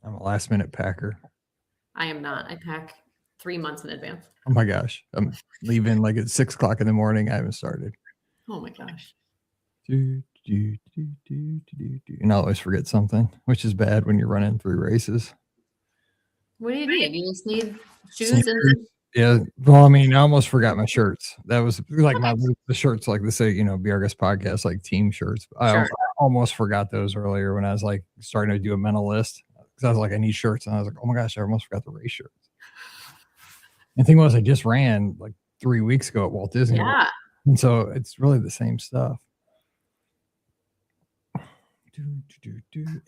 I'm a last minute packer. I am not. I pack 3 months in advance. Oh my gosh. I'm leaving like at 6 o'clock in the morning. I haven't started. Oh my gosh. And I always forget something, which is bad when you're running 3 races. What do you need? You just need shoes and yeah. Well, I mean, I almost forgot my shirts. That was like the shirts, like they say, Be Our Guest podcast, like team shirts. I almost forgot those earlier when I was like starting to do a mental list because I was like, I need shirts, and I was like, oh my gosh, I almost forgot the race shirts. And the thing was, I just ran like 3 weeks ago at Walt Disney World, and so it's really the same stuff.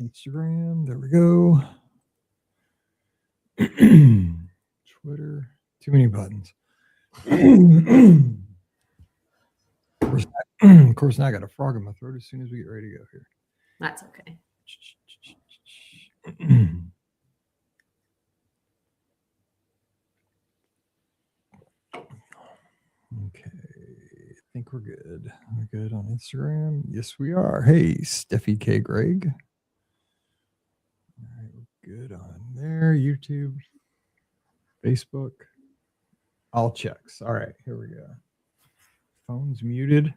Instagram, there we go. Twitter, too many buttons. Of course, now I got a frog in my throat as soon as we get ready to go here. That's okay. Okay, I think we're good. We're good on Instagram. Yes, we are. Hey, Steffi K. Greg. All right, we're good on there. YouTube, Facebook. All checks. All right, here we go. Phone's muted.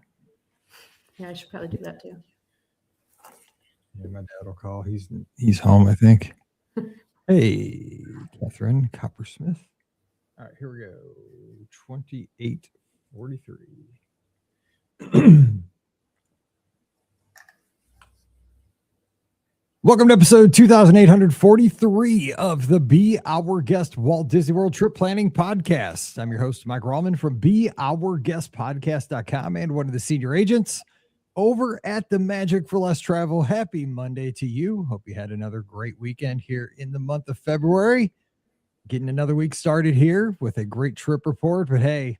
Yeah, I should probably do that too. Yeah, my dad will call. He's home, I think. Hey, Catherine Coppersmith. All right, here we go. 2843. Welcome to episode 2843 of the Be Our Guest Walt Disney World Trip Planning Podcast. I'm your host, Mike Rallman from BeOurGuestPodcast.com and one of the senior agents over at the Magic for Less Travel. Happy Monday to you. Hope you had another great weekend here in the month of February. Getting another week started here with a great trip report. But hey,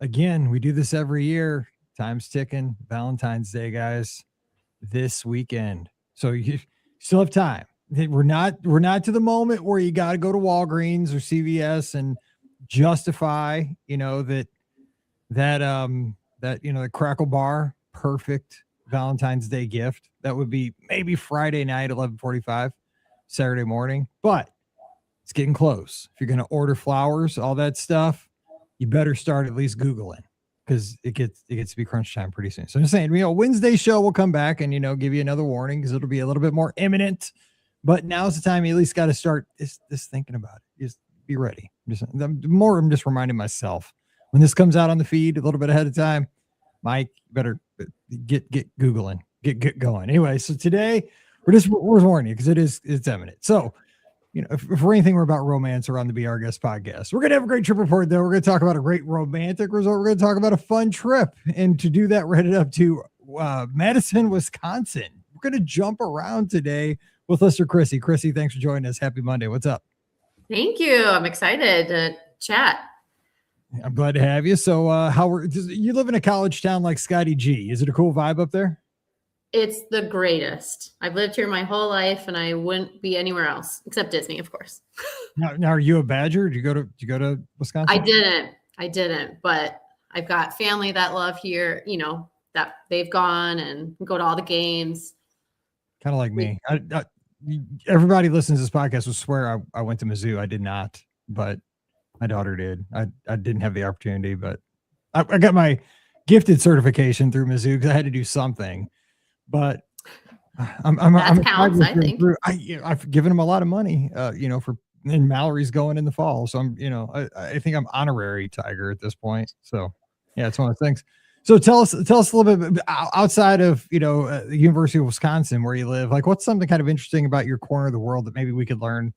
again, we do this every year. Time's ticking. Valentine's Day, guys, this weekend. So you still have time. We're not to the moment where you got to go to Walgreens or CVS and justify, that the Crackle Bar, perfect Valentine's Day gift. That would be maybe Friday night, 11:45, Saturday morning. But it's getting close. If you're going to order flowers, all that stuff, you better start at least Googling because it gets to be crunch time pretty soon. So I'm just saying, Wednesday show will come back and, give you another warning because it'll be a little bit more imminent. But now's the time you at least got to start this thinking about it. Just be ready. I'm just reminding myself when this comes out on the feed a little bit ahead of time, Mike, better get Googling, get going. Anyway, so today we're warning you because it's imminent. So, if for anything we're about romance around the Be Our Guest podcast, we're going to have a great trip report, though. We're going to talk about a great romantic resort. We're going to talk about a fun trip. And to do that, we're headed up to Madison, Wisconsin. We're going to jump around today with Listener Krissy. Krissy, thanks for joining us. Happy Monday. What's up? Thank you. I'm excited to chat. I'm glad to have you. So you live in a college town like Scotty G. Is it a cool vibe up there? It's the greatest. I've lived here my whole life, and I wouldn't be anywhere else except Disney, of course. Now, are you a Badger? Did you go to Wisconsin? I didn't, but I've got family that love here. That they've gone and go to all the games. Kind of like me. Everybody listens to this podcast will swear I went to Mizzou. I did not, but my daughter did. I didn't have the opportunity, but I got my gifted certification through Mizzou because I had to do something. But that counts, I think. I've given him a lot of money, and Mallory's going in the fall. So I think I'm honorary Tiger at this point. So yeah, it's one of the things. So tell us a little bit outside of, the University of Wisconsin where you live, like what's something kind of interesting about your corner of the world that maybe we could learn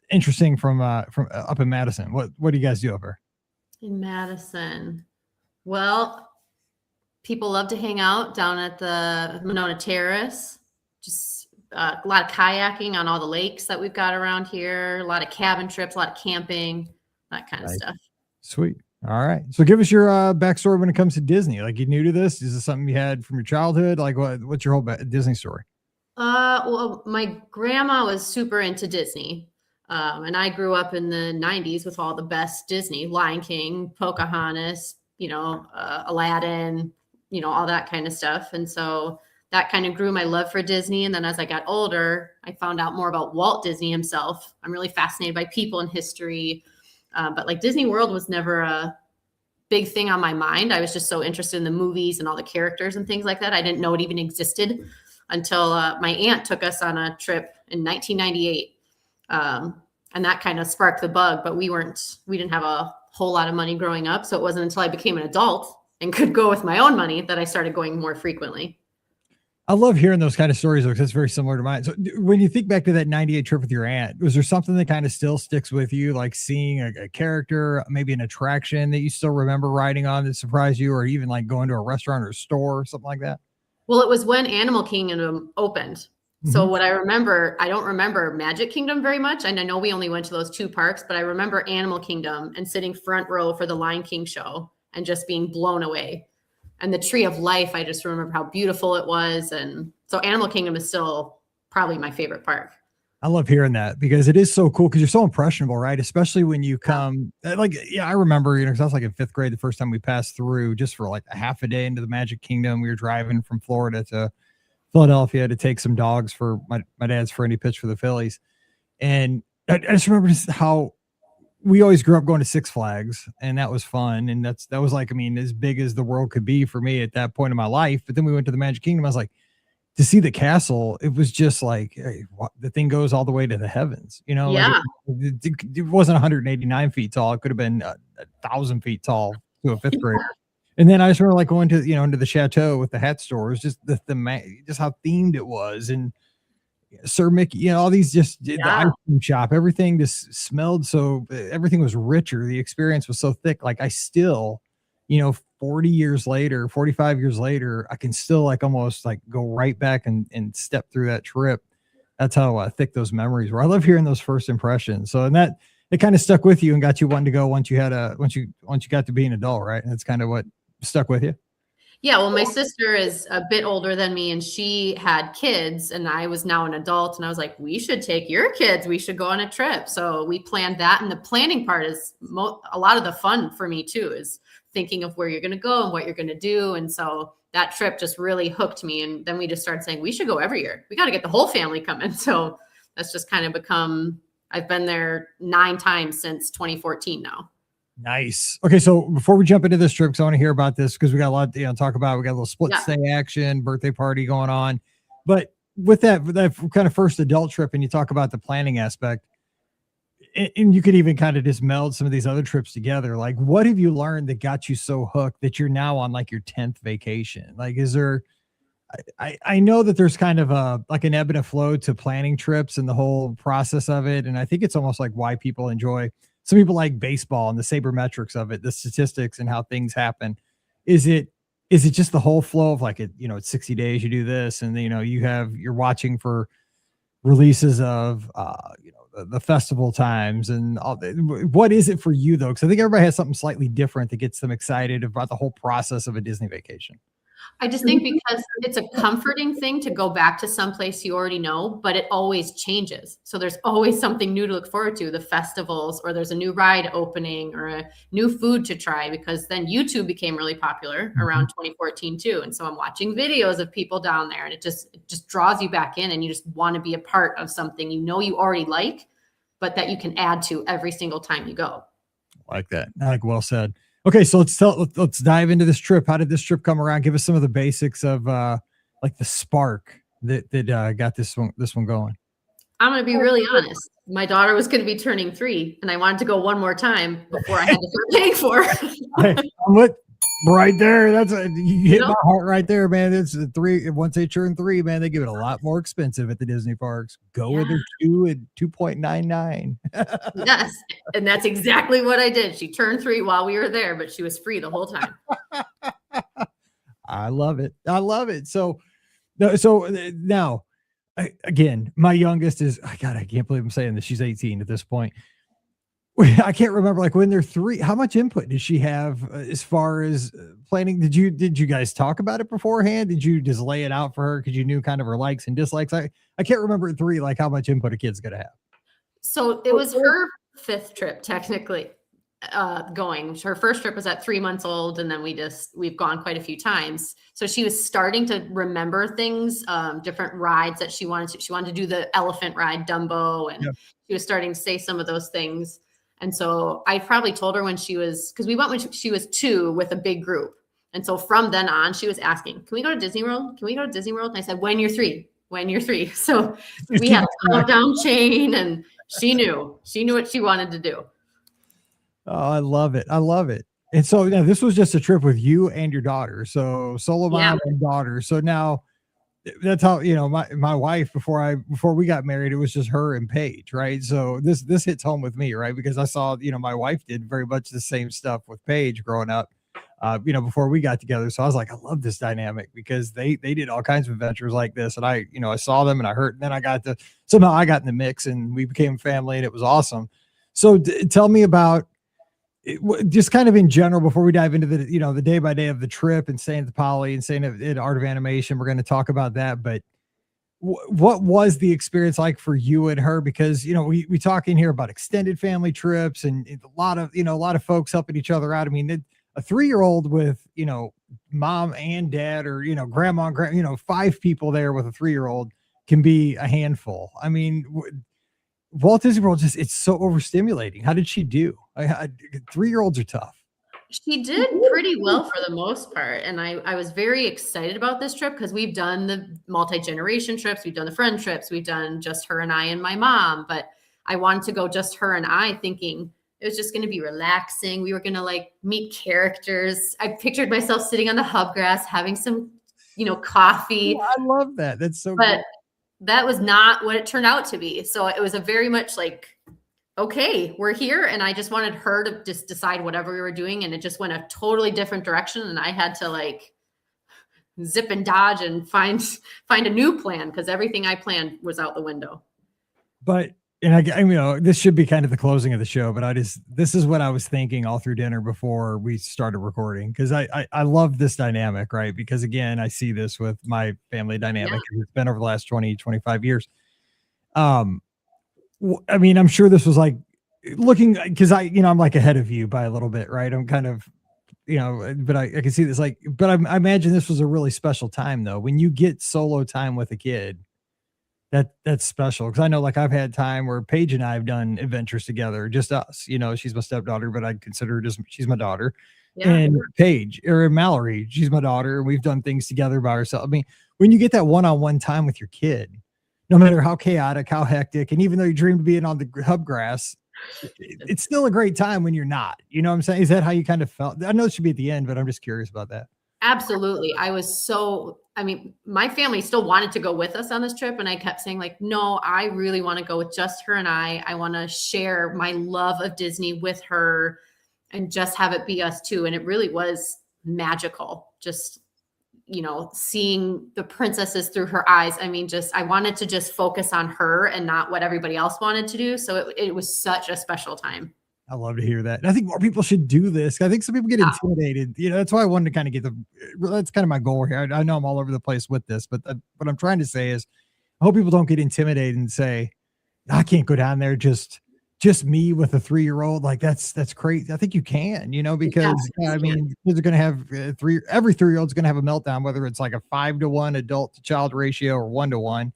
interesting from up in Madison. What do you guys do up here? In Madison? Well, people love to hang out down at the Monona Terrace. Just a lot of kayaking on all the lakes that we've got around here. A lot of cabin trips, a lot of camping, that kind of stuff. Sweet. All right. So give us your backstory when it comes to Disney. Like, you new to this? Is this something you had from your childhood? Like, what's your whole Disney story? Well, my grandma was super into Disney. And I grew up in the 90s with all the best Disney, Lion King, Pocahontas, Aladdin, all that kind of stuff. And so that kind of grew my love for Disney. And then as I got older, I found out more about Walt Disney himself. I'm really fascinated by people and history. But like Disney World was never a big thing on my mind. I was just so interested in the movies and all the characters and things like that. I didn't know it even existed until my aunt took us on a trip in 1998. And that kind of sparked the bug, but we didn't have a whole lot of money growing up. So it wasn't until I became an adult and could go with my own money that I started going more frequently. I love hearing those kind of stories because it's very similar to mine. So when you think back to that 98 trip with your aunt, was there something that kind of still sticks with you, like seeing a character, maybe an attraction that you still remember riding on that surprised you, or even like going to a restaurant or a store or something like that? Well, it was when Animal Kingdom opened. So what I remember, I don't remember Magic Kingdom very much. And I know we only went to those 2 parks, but I remember Animal Kingdom and sitting front row for the Lion King show and just being blown away. And the Tree of Life, I just remember how beautiful it was. And so Animal Kingdom is still probably my favorite park. I love hearing that because it is so cool because you're so impressionable, right? Especially when you come, I remember, because I was like in 5th grade the first time we passed through just for like a half a day into the Magic Kingdom. We were driving from Florida to Philadelphia to take some dogs for my dad's friend. He pitched for the Phillies. And I just remember just how we always grew up going to Six Flags, and that was fun. And that was like, I mean, as big as the world could be for me at that point in my life. But then we went to the Magic Kingdom. I was like, to see the castle, it was just like, hey, the thing goes all the way to the heavens, Yeah. Like it wasn't 189 feet tall. It could have been 1,000 feet tall to a 5th grader. And then I just remember like going to, into the chateau with the hat store. It was just just how themed it was. And Sir Mickey, all these the ice cream shop, everything just smelled so, everything was richer. The experience was so thick. Like I still, 40 years later, 45 years later, I can still like almost like go right back and step through that trip. That's how thick those memories were. I love hearing those first impressions. So, and that it kind of stuck with you and got you wanting to go once you got to be an adult, right? And that's kind of what stuck with you. Yeah, well, my sister is a bit older than me and she had kids and I was now an adult and I was like, we should take your kids. We should go on a trip. So we planned that. And the planning part is a lot of the fun for me too, is thinking of where you're going to go and what you're going to do. And so that trip just really hooked me. And then we just started saying, we should go every year. We got to get the whole family coming. So that's just kind of become, I've been there 9 times since 2014 now. Nice. Okay, so before we jump into this trip, because I want to hear about this, because we got a lot to talk about. We got a little split stay action, birthday party going on. But with that kind of first adult trip, and you talk about the planning aspect, and you could even kind of just meld some of these other trips together. Like, what have you learned that got you so hooked that you're now on like your 10th vacation? Like, is there? I know that there's kind of like an ebb and a flow to planning trips and the whole process of it, and I think it's almost like why people enjoy. Some people like baseball and the sabermetrics of it, the statistics and how things happen. Is it just the whole flow of like it's 60 days, you do this, and you're watching for releases of the festival times and all. What is it for you though? Because I think everybody has something slightly different that gets them excited about the whole process of a Disney vacation. I just think because it's a comforting thing to go back to someplace you already know, but it always changes. So there's always something new to look forward to, the festivals, or there's a new ride opening or a new food to try, because then YouTube became really popular around 2014 too. And so I'm watching videos of people down there and it just draws you back in and you just want to be a part of something you already like, but that you can add to every single time you go. Like that. Well said. Okay, so let's dive into this trip. How did this trip come around? Give us some of the basics of like the spark that got this one going. I'm going to be really honest. My daughter was going to be turning 3, and I wanted to go one more time before I had to start paying for it. I'm right there. You hit my heart right there, man. It's 3. Once they turn 3, man, they give it a lot more expensive at the Disney parks. Go with their 2 at 2.99. Yes, and that's exactly what I did. She turned 3 while we were there, but she was free the whole time. I love it. So now, again, my youngest is, God, I can't believe I'm saying this. She's 18 at this point. I can't remember, like when they're 3, how much input did she have as far as planning? Did you guys talk about it beforehand? Did you just lay it out for her because you knew kind of her likes and dislikes? I can't remember at 3, like how much input a kid's going to have. So it was her 5th trip, technically. going. Her first trip was at 3 months old, and then we've gone quite a few times. So she was starting to remember things, different rides that she wanted to do the elephant ride, Dumbo, and she was starting to say some of those things. And so I probably told her because we went when she was 2 with a big group. And so from then on, she was asking, can we go to Disney World? Can we go to Disney World? And I said, when you're 3. So we had a countdown chain, and she knew what she wanted to do. Oh, I love it. And so now this was just a trip with you and your daughter. So solo mom and daughter. So now that's how, my wife, before we got married, it was just her and Paige. Right. So this hits home with me, right? Because I saw, my wife did very much the same stuff with Paige growing up, before we got together. So I was like, I love this dynamic because they did all kinds of adventures like this. And I saw them and I heard, and then somehow I got in the mix and we became family, and it was awesome. So tell me about, just kind of in general, before we dive into the day by day of the trip and staying at the Poly and staying at Art of Animation, we're going to talk about that. But what was the experience like for you and her? Because, we talk in here about extended family trips and a lot of folks helping each other out. I mean, a 3-year-old with, mom and dad, or, grandma, 5 people there with a 3-year-old can be a handful. I mean, Walt Disney World it's so overstimulating. How did she do? 3-year-olds are tough. She did pretty well for the most part. And I was very excited about this trip because we've done the multi-generation trips. We've done the friend trips. We've done just her and I and my mom. But I wanted to go just her and I, thinking it was just going to be relaxing. We were going to meet characters. I pictured myself sitting on the hub grass, having some, coffee. Oh, I love that. That's so good. But that was not what it turned out to be. So it was a very much okay, we're here. And I just wanted her to just decide whatever we were doing. And it just went a totally different direction. And I had to zip and dodge and find a new plan, because everything I planned was out the window. But, and this should be kind of the closing of the show, but this is what I was thinking all through dinner before we started recording. Cause I love this dynamic, right? Because again, I see this with my family dynamic. Yeah. It's been over the last 20, 25 years. I mean, I'm sure this was looking, because I'm ahead of you by a little bit, right? I'm kind of, but I can see this but I imagine this was a really special time though. When you get solo time with a kid, that's special. Cause I know I've had time where Paige and I have done adventures together, just us, she's my stepdaughter, but I'd consider her she's my daughter. Yeah. And Paige or Mallory, she's my daughter. And we've done things together by ourselves. I mean, when you get that one-on-one time with your kid, no matter how chaotic, how hectic, and even though you dream of being on the hub grass, it's still a great time when you're not. You know what I'm saying? Is that how you kind of felt? I know it should be at the end, but I'm just curious about that. Absolutely. My family still wanted to go with us on this trip. And I kept saying no, I really want to go with just her and I want to share my love of Disney with her and just have it be us 2. And it really was magical. Just, seeing the princesses through her eyes. I mean, I wanted to just focus on her and not what everybody else wanted to do. So it was such a special time. I love to hear that. And I think more people should do this. I think some people get intimidated. That's why I wanted to kind of that's kind of my goal here. I know I'm all over the place with this, but what I'm trying to say is I hope people don't get intimidated and say, I can't go down there just me with a 3-year-old. That's crazy. I think you can, because I mean, kids are going to have every 3-year-old is going to have a meltdown, whether it's a 5-to-1 adult to child ratio or 1-to-1.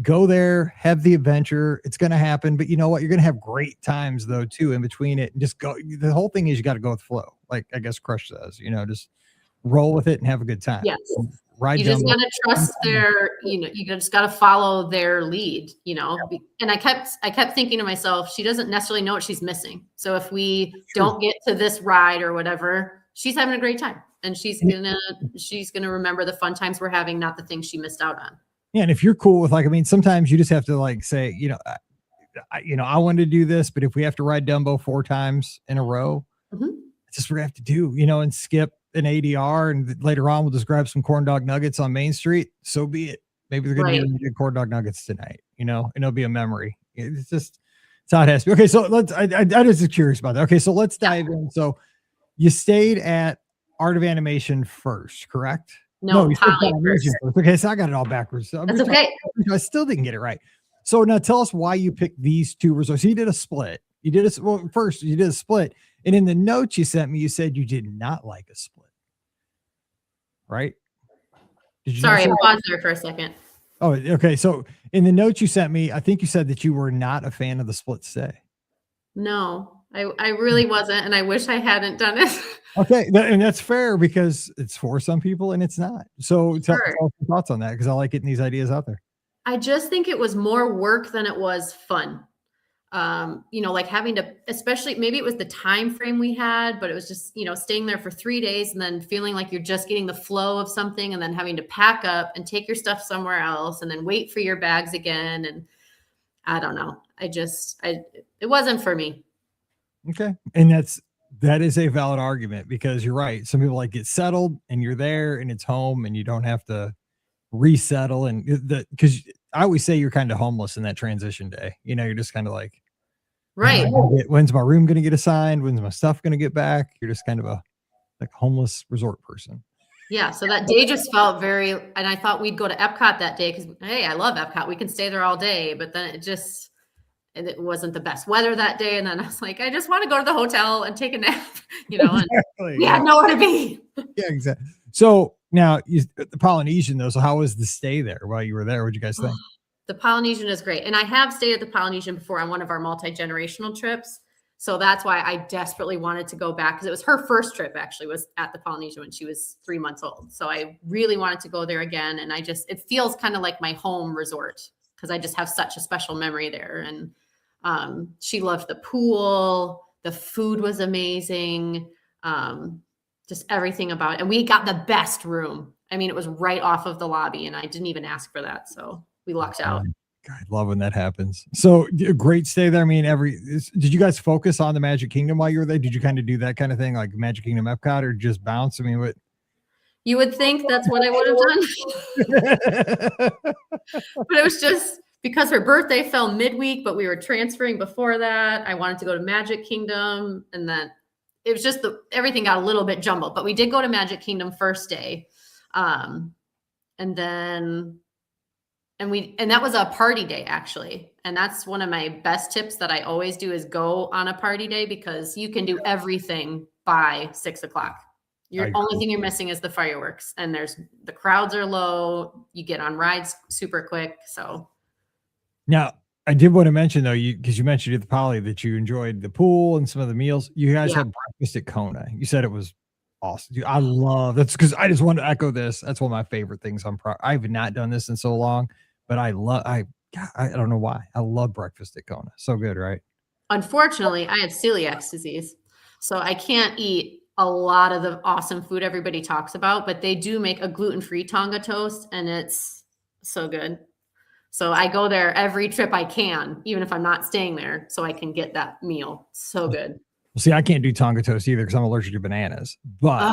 Go there, have the adventure. It's going to happen, but you know what? You're going to have great times though, too, in between it, and just go. The whole thing is you got to go with the flow. I guess Crush says, just roll with it and have a good time. Yes. You just got to trust you just got to follow their lead, and I kept thinking to myself, she doesn't necessarily know what she's missing. So if we don't get to this ride or whatever, she's having a great time, and she's going to remember the fun times we're having, not the things she missed out on. Yeah. And if you're cool with sometimes you just have to say, I wanted to do this, but if we have to ride Dumbo 4 times in a row, it's just what we have to do, and skip an ADR, and later on we'll just grab some corn dog nuggets on Main Street. So be it. Maybe they're going to get corn dog nuggets tonight, and it'll be a memory. It's how it has to be. Okay. So I just curious about that. Okay. So let's dive in. So you stayed at Art of Animation first, correct? No, you Poly first. Okay. So I got it all backwards. So that's okay. I still didn't get it right. So now tell us why you picked these 2 resorts. So you did a split. You did a well. First, you did a split, and in the notes you sent me, you said you did not like a split. Right? Did you? Sorry, I paused there for a second. Oh, okay. So in the notes you sent me, I think you said that you were not a fan of the split stay. No, I really wasn't, and I wish I hadn't done it. Okay, and that's fair because it's for some people and it's not. So tell Sure. your thoughts on that because I like getting these ideas out there. I just think it was more work than it was fun. Like having to, especially maybe it was the time frame we had, but it was just, staying there for 3 days and then feeling like you're just getting the flow of something and then having to pack up and take your stuff somewhere else and then wait for your bags again. And I don't know. It wasn't for me. Okay. And that is a valid argument because you're right. Some people like get settled and you're there and it's home and you don't have to resettle. And because I always say you're kind of homeless in that transition day. You're just kind of like, right. When's my room going to get assigned? When's my stuff going to get back? You're just kind of a homeless resort person. Yeah. So that day just felt and I thought we'd go to Epcot that day because, hey, I love Epcot. We can stay there all day. But then it wasn't the best weather that day. And then I was like, I just want to go to the hotel and take a nap, Exactly, we had nowhere to be. Yeah, exactly. So now the Polynesian though. So how was the stay there while you were there? What'd you guys think? The Polynesian is great. And I have stayed at the Polynesian before on one of our multi-generational trips. So that's why I desperately wanted to go back because it was her first trip actually was at the Polynesian when she was 3 months old. So I really wanted to go there again. And it feels kind of like my home resort because I just have such a special memory there. And she loved the pool. The food was amazing. Just everything about it. And we got the best room. I mean, it was right off of the lobby and I didn't even ask for that. So we lucked out. God, I love when that happens. So great stay there. I mean, did you guys focus on the Magic Kingdom while you were there? Did you kind of do that kind of thing like Magic Kingdom Epcot or just bounce? I mean, what? You would think that's what I would have done. But it was just because her birthday fell midweek, but we were transferring before that. I wanted to go to Magic Kingdom and then it was just everything got a little bit jumbled, but we did go to Magic Kingdom first day. And that was a party day actually. And that's one of my best tips that I always do is go on a party day because you can do everything by 6 o'clock. Your only thing you're missing is the fireworks and the crowds are low. You get on rides super quick. So now I did want to mention though, because you mentioned at the Poly that you enjoyed the pool and some of the meals. You guys had breakfast at Kona. You said it was awesome. Dude, I love that's because I just want to echo this. That's one of my favorite things. I've not done this in so long, but I don't know why. I love breakfast at Kona. So good, right? Unfortunately, I have celiac disease, so I can't eat a lot of the awesome food everybody talks about, but they do make a gluten-free Tonga toast and it's so good. So I go there every trip I can, even if I'm not staying there, so I can get that meal. So good. Well, see, I can't do Tonga toast either because I'm allergic to bananas. But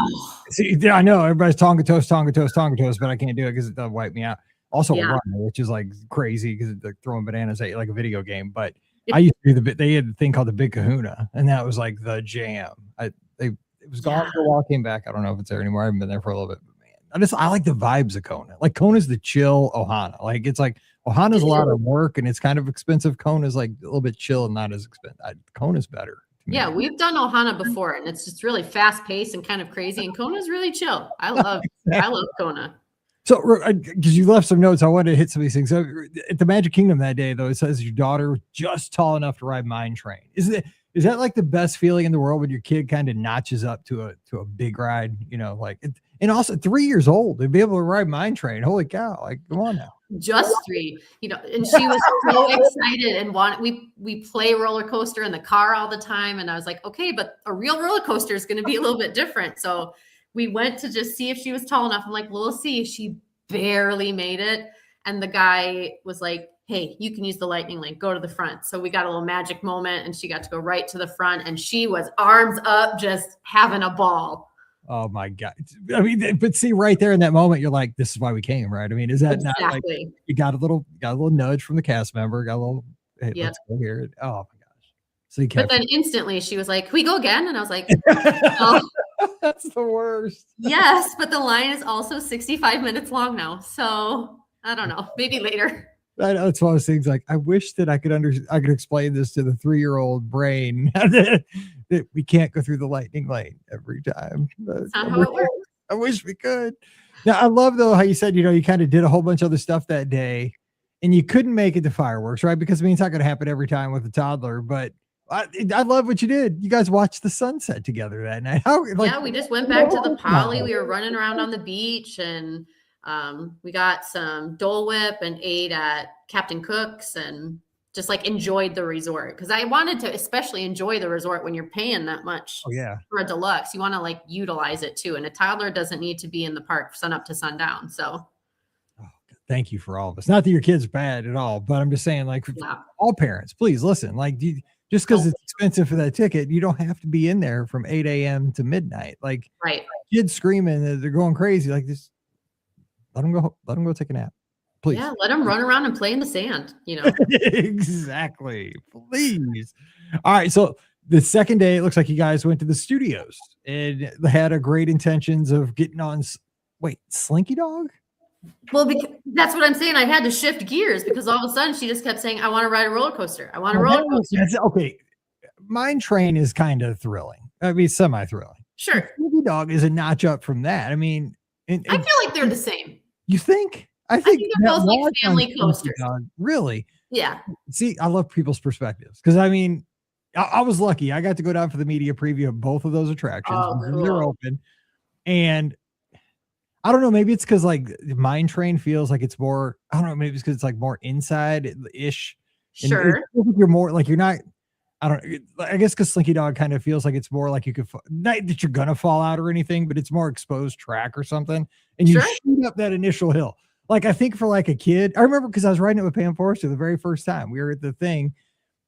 see, I know everybody's Tonga toast, but I can't do it because it'll wipe me out. Also, run, which is like crazy because they're throwing bananas at you like a video game. But I used to do they had a thing called the Big Kahuna, and that was like the jam. It was gone for a while, came back. I don't know if it's there anymore. I haven't been there for a little bit, but man, I like the vibes of Kona. Like Kona's the chill Ohana. Like it's like Ohana's a lot of work and it's kind of expensive. Kona's like a little bit chill and not as expensive. Kona's better. Yeah, we've done Ohana before, and it's just really fast paced and kind of crazy. And Kona's really chill. I love Kona. So, because you left some notes, I wanted to hit some of these things. So, at the Magic Kingdom that day, though, it says your daughter was just tall enough to ride Mine Train. Is that like the best feeling in the world when your kid kind of notches up to a big ride? And also 3 years old to be able to ride Mine Train. Holy cow! Like, come on now. Just 3, and she was so excited and we play roller coaster in the car all the time. And I was like, okay, but a real roller coaster is going to be a little bit different. So we went to just see if she was tall enough. I'm like, well, we'll see. She barely made it. And the guy was like, hey, you can use the lightning lane, go to the front. So we got a little magic moment and she got to go right to the front and she was arms up, just having a ball. Oh my God. I mean, but see right there in that moment, you're like, this is why we came, right? I mean, is that exactly. Not like you got a little nudge from the cast member, got a little, hey, let's go here. Oh my gosh. So but then instantly she was like, can we go again? And I was like, oh. That's the worst. Yes, but the line is also 65 minutes long now. So I don't know, maybe later. That's one of those things. Like, I wish that I could explain this to the 3-year-old brain that we can't go through the lightning lane every time. That's not how it works. I wish we could. Now, I love though how you said, you kind of did a whole bunch of other stuff that day, and you couldn't make it to fireworks, right? Because it's not going to happen every time with a toddler. But I love what you did. You guys watched the sunset together that night. We just went back to the Poly. We were running around on the beach, and we got some Dole Whip and ate at Captain Cook's, and just like enjoyed the resort, because I wanted to especially enjoy the resort when you're paying that much. Oh yeah, for a deluxe, you want to like utilize it too, and a toddler doesn't need to be in the park sun up to sundown. So thank you for all of this. Not that your kid's bad at all, but I'm just saying, like, all parents, please listen. Like, just because it's expensive for that ticket, you don't have to be in there from 8 a.m. to midnight. Like, right, kids screaming, they're going crazy. Like, just let them go take a nap. Please. Yeah, let them run around and play in the sand, Exactly. Please. All right. So the second day, it looks like you guys went to the studios and had a great intentions of getting on. Wait, Slinky Dog? Well, because that's what I'm saying. I had to shift gears because all of a sudden she just kept saying, I want to ride a roller coaster. I want a roller coaster. Okay. Mine Train is kind of thrilling. I mean, semi-thrilling. Sure. Slinky Dog is a notch up from that. I mean, I feel like they're the same. You think? I think they're both like family coasters. Really? Yeah. See, I love people's perspectives, because I mean, I was lucky. I got to go down for the media preview of both of those attractions. Oh, cool. They're open, and I don't know. Maybe it's because like Mine Train feels like it's more. I don't know. Maybe it's because it's like more inside ish. Sure. You're more like you're not. I don't. I guess because Slinky Dog kind of feels like it's more like you could not that you're gonna fall out or anything, but it's more exposed track or something, and you shoot up that initial hill. Like, I think for like a kid, I remember because I was riding it with Pam Forrester the very first time we were at the thing,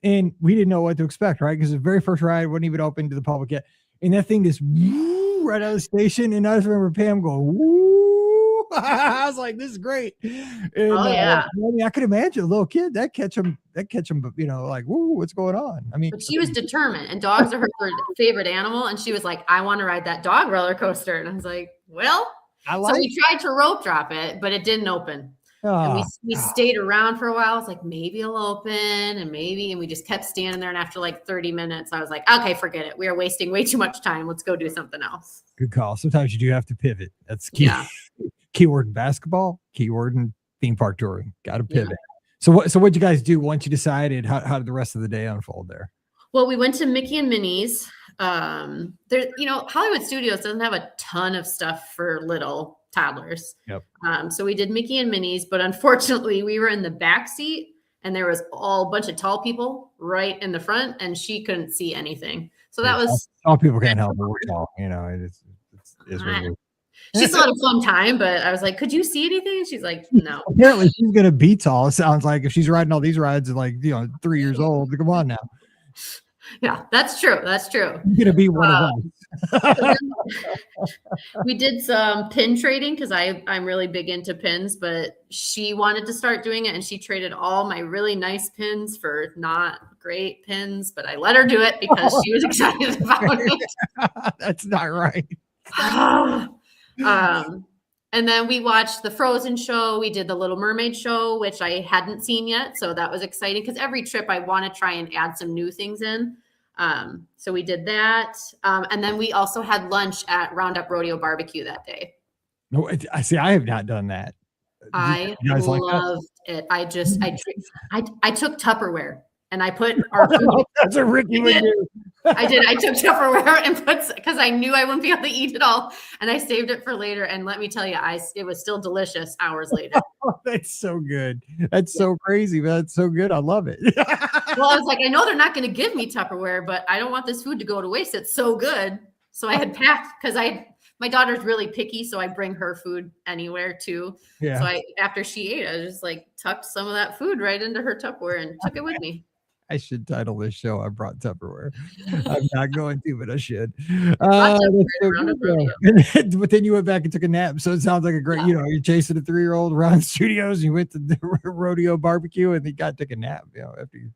and we didn't know what to expect, right? Because the very first ride wasn't even open to the public yet, and that thing just woo, right out of the station, and I just remember Pam going woo. I was like, "This is great." And, yeah. I mean, I could imagine a little kid that catch him, like, "Woo, what's going on?" I mean, but she was determined, and dogs are her favorite animal, and she was like, "I want to ride that dog roller coaster," and I was like, "Well." So we tried to rope drop it, but it didn't open. And we stayed around for a while. I was like, maybe it'll open and we just kept standing there. And after like 30 minutes, I was like, okay, forget it. We are wasting way too much time. Let's go do something else. Good call. Sometimes you do have to pivot. That's key. Yeah. Keyword in basketball, keyword in theme park touring. Got to pivot. Yeah. So what'd you guys do once you decided? How did the rest of the day unfold there? Well, we went to Mickey and Minnie's. Hollywood Studios doesn't have a ton of stuff for little toddlers. Yep. So we did Mickey and Minnie's, but unfortunately we were in the back seat and there was a bunch of tall people right in the front and she couldn't see anything. So that was tall people can't help it. We're tall, it's really. She still had a fun time, but I was like, could you see anything? And she's like, no. Apparently she's gonna be tall. It sounds like if she's riding all these rides at 3 years old. Come on now. Yeah, that's true. That's true. You're gonna be one of them. We did some pin trading because I'm really big into pins, but she wanted to start doing it and she traded all my really nice pins for not great pins, but I let her do it because she was excited about it. That's not right. And then we watched the Frozen show. We did the Little Mermaid show, which I hadn't seen yet. So that was exciting because every trip I want to try and add some new things in. So we did that. And then we also had lunch at Roundup Rodeo Barbecue that day. No, I see. I have not done that. I loved it. I took Tupperware and I put our food. That's a Ricky would do. I did. I took Tupperware and because I knew I wouldn't be able to eat it all, and I saved it for later. And let me tell you, it was still delicious hours later. That's so good. That's so crazy, but that's so good. I love it. Well, I was like, I know they're not going to give me Tupperware, but I don't want this food to go to waste. It's so good. So I had packed because my daughter's really picky, so I bring her food anywhere too. Yeah. So after she ate, I just like tucked some of that food right into her Tupperware and took it with me. I should title this show "I Brought Tupperware." I'm not going to, but I should. But then you went back and took a nap. So it sounds like a great, you're chasing a 3-year-old around studios. You went to the Rodeo Barbecue and then took a nap, after you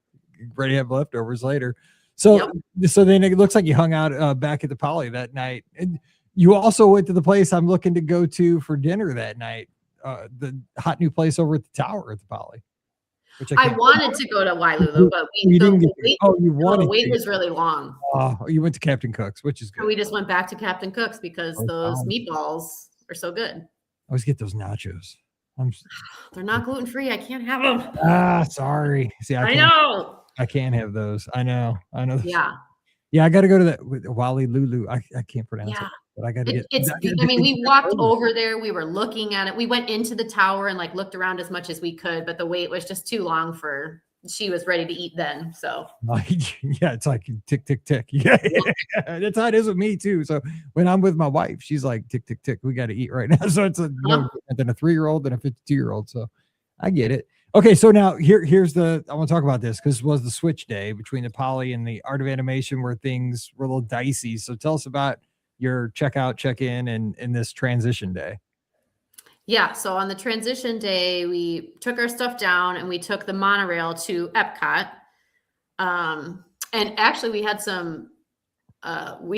ready to have leftovers later. So, so then it looks like you hung out back at the Poly that night. And you also went to the place I'm looking to go to for dinner that night, the hot new place over at the tower at the Poly. which I wanted to go to Waialulu, but you didn't get wait, you wanted the wait to. was really long. You went to Captain Cook's, which is good. So we just went back to Captain Cook's because those Wow. meatballs are so good. I always get those nachos. They're not gluten free. I can't have them. Sorry. See, I know. I can't have those. I know. Yeah. Yeah, I got to go to that with Waialulu. I can't pronounce it, but I got to get. I mean, we walked over there. We were looking at it. We went into the tower and like looked around as much as we could, but the wait was just too long for. She was ready to eat then. So yeah, it's like tick tick tick. Yeah, that's how it is with me too. So when I'm with my wife, she's like tick tick tick. We got to eat right now. So it's no different than a 3-year-old and a 52-year-old. So I get it. Okay, so now here's I want to talk about this because it was the switch day between the Poly and the Art of Animation where things were a little dicey. So tell us about your checkout, check-in, and this transition day. Yeah, so on the transition day, we took our stuff down and we took the monorail to Epcot. And actually, we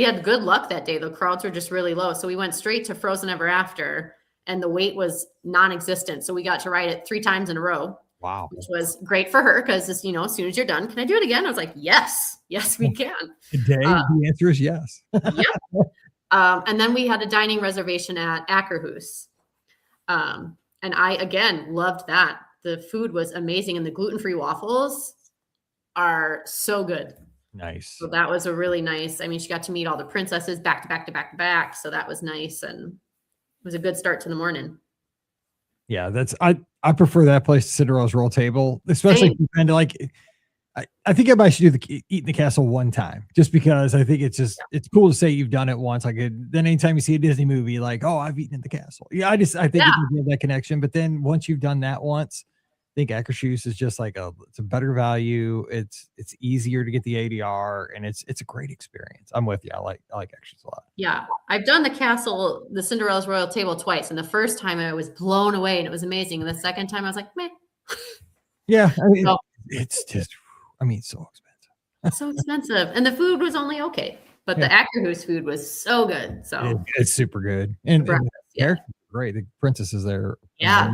had good luck that day. The crowds were just really low, so we went straight to Frozen Ever After, and the wait was non-existent. So we got to ride it 3 times in a row. Wow. Which was great for her because, as soon as you're done, can I do it again? I was like, yes, we can. Today, the answer is yes. Yeah. And then we had a dining reservation at Ackerhoos. And I, again, loved that. The food was amazing. And the gluten-free waffles are so good. Nice. So that was a really nice, she got to meet all the princesses back to back to back to back. So that was nice. And it was a good start to the morning. Yeah, I prefer that place to Cinderella's Royal Table, especially if you kind of like. I think everybody should do the eat in the castle one time, just because I think it's cool to say you've done it once. Like then anytime you see a Disney movie, like, oh, I've eaten at the castle. Yeah, I think you can have that connection. But then once you've done that once, I think Ackerhoos is just like it's a better value. It's easier to get the ADR, and it's a great experience. I'm with you. I like Ackerhoos a lot. Yeah, I've done the Cinderella's Royal Table twice, and the first time I was blown away and it was amazing, and the second time I was like, meh. Yeah, it's just. It's so expensive. So expensive. And the food was only okay. But the Ackerhoos food was so good. So it's super good. And they're great. The princess is there. Yeah.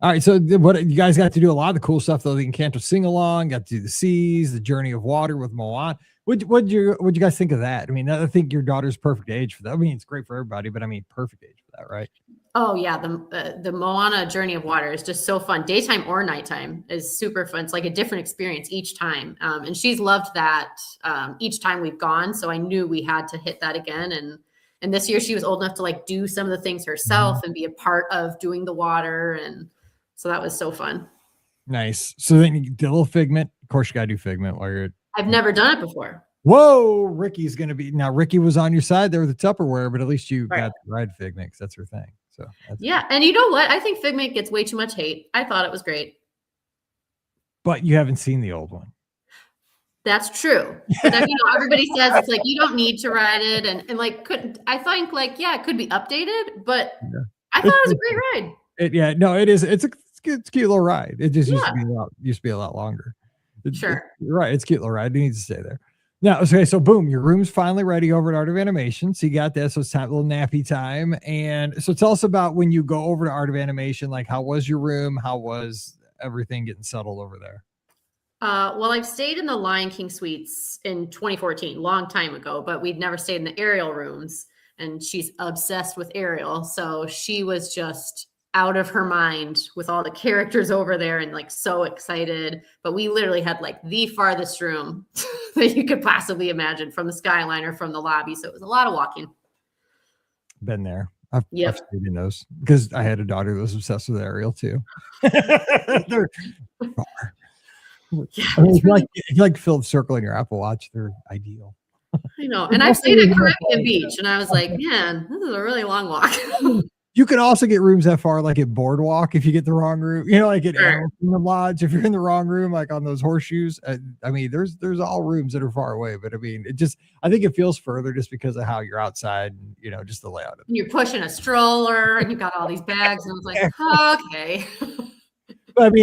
All right. So what you guys got to do a lot of the cool stuff though. The Encanto sing along, got to do the seas, the Journey of Water with Moana. What'd you guys think of that? I think your daughter's perfect age for that. It's great for everybody, but perfect age for that, right? Oh yeah, the Moana Journey of Water is just so fun. Daytime or nighttime is super fun. It's like a different experience each time, and she's loved that each time we've gone. So I knew we had to hit that again. And this year she was old enough to like do some of the things herself and be a part of doing the water, and so that was so fun. Nice. So then you did a little Figment. Of course, you gotta do Figment while you're. I've never done it before. Whoa, Ricky's gonna be now. Ricky was on your side there with the Tupperware, but at least you got to ride Figment because that's her thing. So yeah, and you know what? I think Figment gets way too much hate. I thought it was great. But you haven't seen the old one. That's true. But everybody says it's like you don't need to ride it, and like I think like it could be updated, but I thought it was a great ride. It is. It's a cute little ride. It just used to be a lot longer. Sure. You're right. It's a cute little ride. It needs to stay there. Now, okay, so boom, your room's finally ready over at Art of Animation. So you got that. So it's time, a little nappy time. And so tell us about when you go over to Art of Animation, like how was your room? How was everything getting settled over there? Well, I've stayed in the Lion King suites in 2014, long time ago, but we'd never stayed in the Ariel rooms. And she's obsessed with Ariel. So she was just out of her mind with all the characters over there and like so excited. But we literally had like the farthest room that you could possibly imagine from the skyline or from the lobby. So it was a lot of walking. Been there. I've stayed in those because I had a daughter that was obsessed with Ariel too. They're far. If you like to fill the circle in your Apple Watch, they're ideal. I know. And I've stayed at Caribbean Beach and I was like, man, this is a really long walk. You can also get rooms that far, like at Boardwalk, if you get the wrong room. Like at Animal Kingdom Lodge, if you're in the wrong room, like on those horseshoes. There's all rooms that are far away, but I think it feels further just because of how you're outside, and, just the layout of it. You're pushing a stroller, and you got all these bags, and I was like, okay. But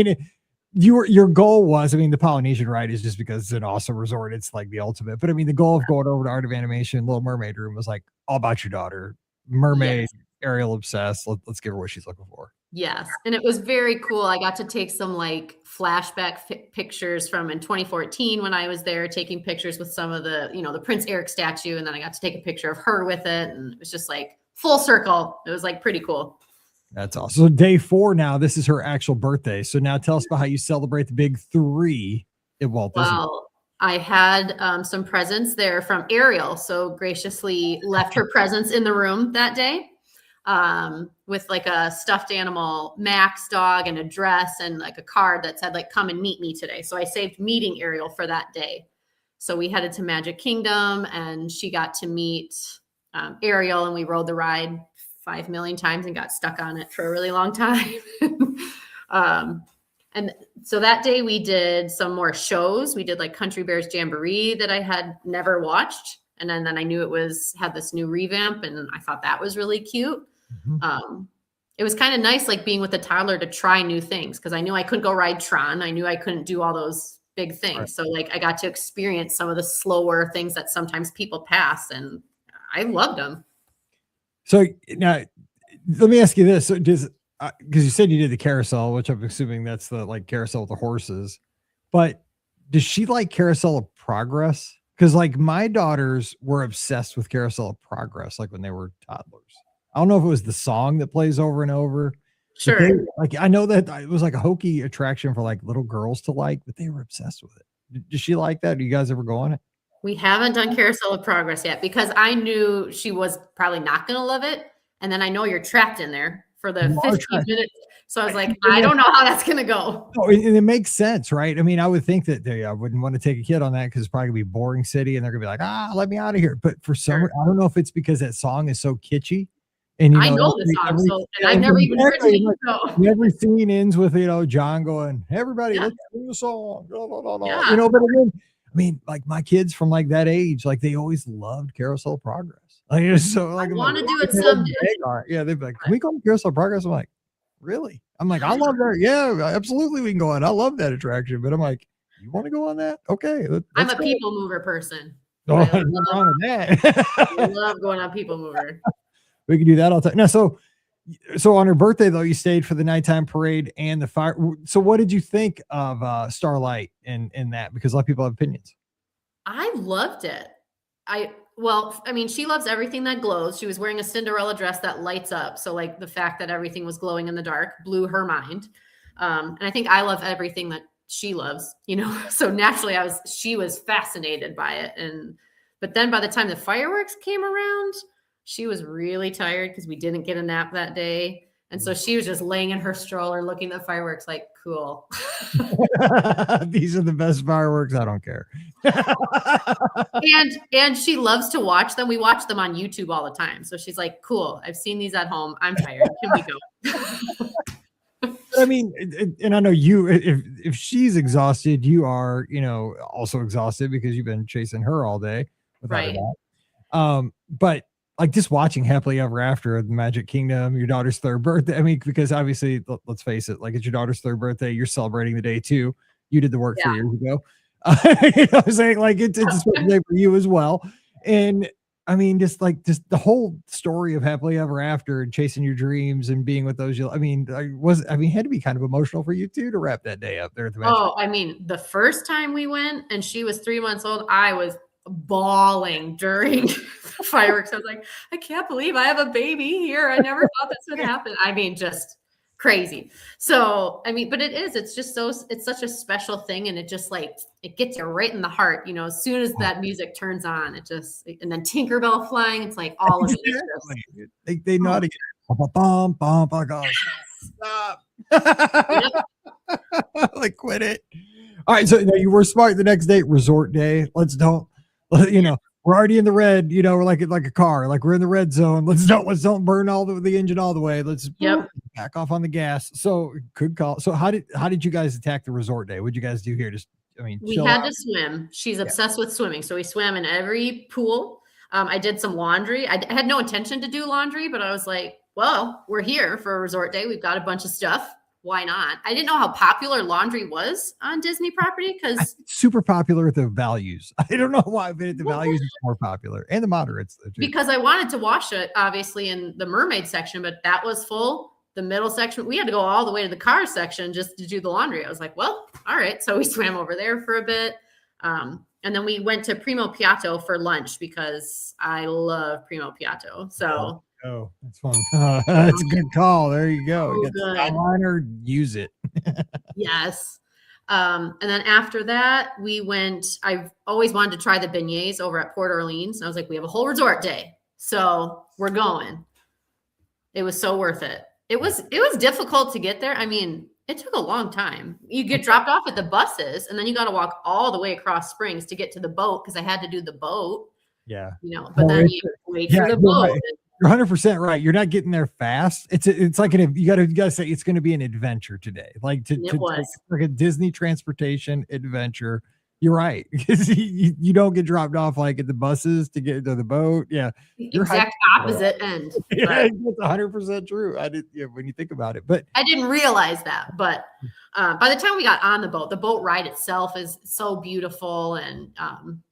your goal was, the Polynesian ride is just because it's an awesome resort. It's like the ultimate. But the goal of going over to Art of Animation, Little Mermaid room was like all about your daughter, mermaid. Yes. Ariel obsessed. Let's give her what she's looking for. Yes, and it was very cool. I got to take some like flashback pictures from in 2014 when I was there, taking pictures with some of the, the Prince Eric statue, and then I got to take a picture of her with it, and it was just like full circle. It was like pretty cool. That's awesome. So day 4 now, this is her actual birthday. So now tell us about how you celebrate the big 3 at Walt Disney. Well, I had some presents there from Ariel, so graciously left her presents in the room that day. With like a stuffed animal Max dog and a dress and like a card that said like, come and meet me today. So I saved meeting Ariel for that day. So we headed to Magic Kingdom and she got to meet Ariel, and we rode the ride 5 million times and got stuck on it for a really long time. And so that day we did some more shows. We did like Country Bears Jamboree that I had never watched. And then I knew had this new revamp, and I thought that was really cute. Mm-hmm. It was kind of nice, like being with a toddler to try new things, because I knew I couldn't go ride Tron. I knew I couldn't do all those big things. Right. So like I got to experience some of the slower things that sometimes people pass, and I loved them. So now let me ask you this. So because you said you did the carousel, which I'm assuming that's the like carousel with the horses, but does she like Carousel of Progress? Because like my daughters were obsessed with Carousel of Progress, like when they were toddlers. I don't know if it was the song that plays over and over. Sure. Like I know that it was like a hokey attraction for like little girls to like, but they were obsessed with it. Does she like that? Do you guys ever go on it? We haven't done Carousel of Progress yet because I knew she was probably not going to love it. And then I know you're trapped in there for the 15 minutes. So I was like, I don't know how that's going to go. Oh, and it makes sense, right? I mean, I would think that I wouldn't want to take a kid on that because it's probably going to be boring city and they're going to be like, let me out of here. But for some reason, I don't know if it's because that song is so kitschy. And I know the song, and I've never even heard it. Every scene ends with, John going, everybody, let's sing the song. Blah, blah, blah, blah. Yeah. But again, I mean, like my kids from like that age, like they always loved Carousel of Progress. Like it was so like I want to do it someday. Yeah, they'd be like, can we go on Carousel of Progress? I'm like, really? I'm like, I love that. Yeah, absolutely, we can go on. I love that attraction. But I'm like, you want to go on that? Okay. I'm a people mover person. Oh, I love going on people mover. We can do that all the time. Now, so on her birthday, though, you stayed for the nighttime parade and the fire. So what did you think of Starlight in that? Because a lot of people have opinions. I loved it. I mean, she loves everything that glows. She was wearing a Cinderella dress that lights up. So like the fact that everything was glowing in the dark blew her mind. And I think I love everything that she loves, so naturally she was fascinated by it. But then by the time the fireworks came around, she was really tired because we didn't get a nap that day. And so she was just laying in her stroller looking at the fireworks like, cool. These are the best fireworks. I don't care. and she loves to watch them. We watch them on YouTube all the time. So she's like, cool. I've seen these at home. I'm tired. Can we go? I mean, and I know you, if she's exhausted, you are, also exhausted because you've been chasing her all day. Right. But like just watching Happily Ever After at the Magic Kingdom, your daughter's 3rd birthday. I mean, because obviously, let's face it, like it's your daughter's 3rd birthday, you're celebrating the day too. You did the work 3 years ago. I'm saying like it's a special day for you as well. And I mean, just the whole story of Happily Ever After and chasing your dreams and being with those. It had to be kind of emotional for you too to wrap that day up there at the Magic. Oh, I mean, the first time we went and she was 3 months old, I was bawling during the fireworks. I was like, I can't believe I have a baby here. I never thought this would happen. I mean, just crazy. So, I mean, but it's just it's such a special thing. And it just it gets you right in the heart, as soon as that music turns on, and then Tinkerbell flying, it's like all of it. They know how to get oh gosh, stop. Like quit it. All right. So you were smart the next day, resort day. We're already in the red, we're like a car, like we're in the red zone. Let's don't burn all the engine all the way. Let's back off on the gas. So good call. So how did you guys attack the resort day? What'd you guys do here? We had to swim. She's obsessed with swimming. So we swam in every pool. I did some laundry. I had no intention to do laundry, but I was like, well, we're here for a resort day. We've got a bunch of stuff. Why not? I didn't know how popular laundry was on Disney property because super popular at the values. I don't know why, but at the values is more popular and the moderates. Because I wanted to wash it obviously in the mermaid section, but that was full. the middle section. We had to go all the way to the car section just to do the laundry. I was like, well, all right. So we swam over there for a bit. And then we went to Primo Piatto for lunch because I love Primo Piatto. So that's fun. That's a good call. There you go. You got good. the eyeliner, use it. Yes. And then after that, I've always wanted to try the beignets over at Port Orleans. And I was like, we have a whole resort day. So we're going. It was so worth it. It was difficult to get there. I mean, it took a long time. You get dropped off at the buses and then you got to walk all the way across Springs to get to the boat because I had to do the boat. Yeah. But then you wait for the boat. Right. You're 100% right. You're not getting there fast. It's like you gotta say it's going to be an adventure today. Like like a Disney transportation adventure. You're right, because you don't get dropped off like at the buses to get to the boat. Yeah, exact opposite end. Yeah, that's 100% true. When you think about it, but I didn't realize that. But by the time we got on the boat ride itself is so beautiful, and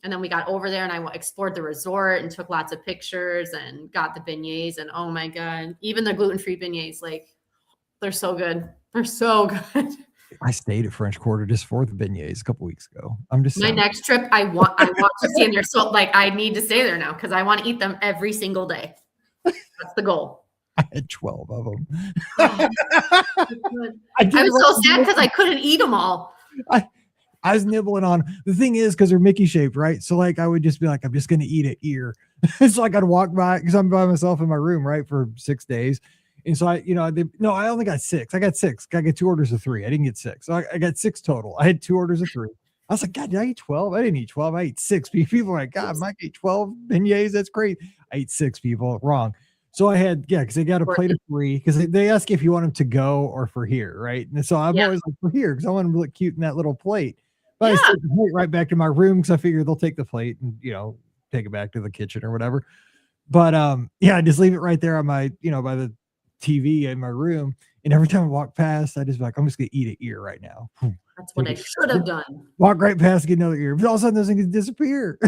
then we got over there and I explored the resort and took lots of pictures and got the beignets, and oh my god, even the gluten-free beignets, like they're so good. They're so good. I stayed at French Quarter just for the beignets a couple weeks ago. I'm just my next trip. I want to stay there. So like I need to stay there now because I want to eat them every single day. That's the goal. I had 12 of them. Oh, I was so sad because I couldn't eat them all. I was nibbling on. The thing is, because they're Mickey shaped, right? So like I would just be like, I'm just gonna eat an ear. So like I'd walk by because I'm by myself in my room, right, for 6 days. And so I only got 6. I got 6. I got 2 orders of 3. I didn't get 6. So I got 6 total. I had 2 orders of 3. I was like, God, did I eat 12? I didn't eat 12. I ate 6. People are like, God, Mike ate 12 beignets. That's great. I ate 6, people. Wrong. So I had, because they got a plate of 3, because they ask if you want them to go or for here, right? And so I'm always like, for here, because I want them to look cute in that little plate. But I took the plate right back to my room because I figured they'll take the plate and, take it back to the kitchen or whatever. But I just leave it right there on my, by the TV in my room, and every time I walk past, I just be like, I'm just gonna eat an ear right now. That's what I should have done. Walk right past, get another ear, but all of a sudden those things disappear.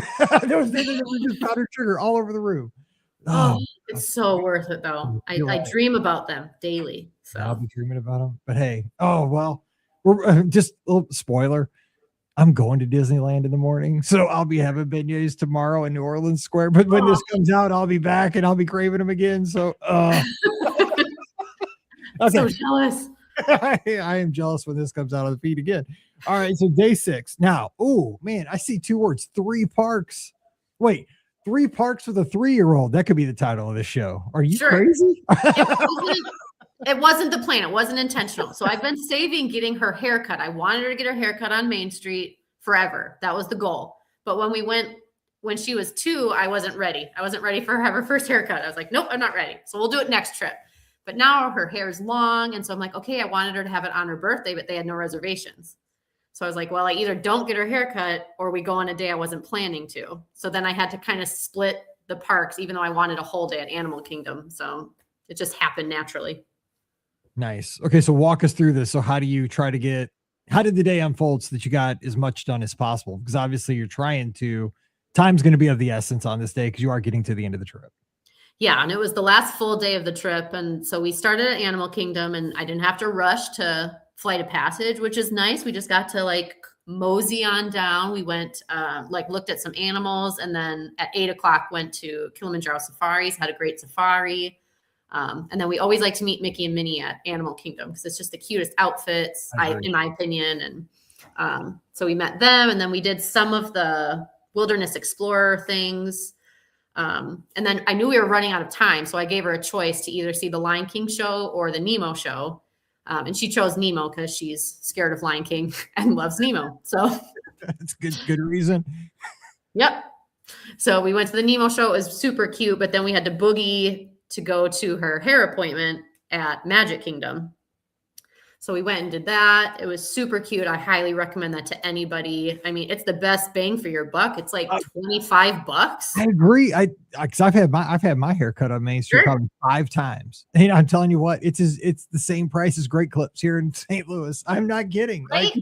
Those things were just powdered sugar all over the room. Oh, it's so worth it though. I dream about them daily. So I'll be dreaming about them. But hey, we're just a little spoiler. I'm going to Disneyland in the morning, so I'll be having beignets tomorrow in New Orleans Square. But when this comes out, I'll be back and I'll be craving them again. So I'm so jealous. I am jealous when this comes out of the feed again. All right, so day 6. Now, oh man, I see 2 words, 3 parks. Wait, 3 parks with a 3-year-old. That could be the title of this show. Are you crazy? It wasn't the plan. It wasn't intentional. So I've been saving getting her haircut. I wanted her to get her haircut on Main Street forever. That was the goal. But when she was 2, I wasn't ready. I wasn't ready for her to have her first haircut. I was like, nope, I'm not ready. So we'll do it next trip. But now her hair is long. And so I'm like, okay, I wanted her to have it on her birthday, but they had no reservations. So I was like, well, I either don't get her haircut or we go on a day I wasn't planning to. So then I had to kind of split the parks, even though I wanted a whole day at Animal Kingdom. So it just happened naturally. Nice. Okay. So walk us through this. So how did the day unfold so that you got as much done as possible? Because obviously time's going to be of the essence on this day because you are getting to the end of the trip. Yeah, and it was the last full day of the trip. And so we started at Animal Kingdom and I didn't have to rush to Flight of Passage, which is nice. We just got to mosey on down. We went, looked at some animals, and then at 8:00 went to Kilimanjaro Safaris, had a great safari. And then we always like to meet Mickey and Minnie at Animal Kingdom because it's just the cutest outfits, in my opinion. And so we met them, and then we did some of the Wilderness Explorer things. And then I knew we were running out of time, so I gave her a choice to either see the Lion King show or the Nemo show. And she chose Nemo because she's scared of Lion King and loves Nemo. So that's good reason. Yep. So we went to the Nemo show. It was super cute, but then we had to boogie to go to her hair appointment at Magic Kingdom. So we went and did that. It was super cute. I highly recommend that to anybody. I mean, it's the best bang for your buck. It's like $25. I agree. Because I've had my hair cut on Main Street probably 5 times. And I'm telling you what, it's the same price as Great Clips here in St. Louis. I'm not kidding. Right?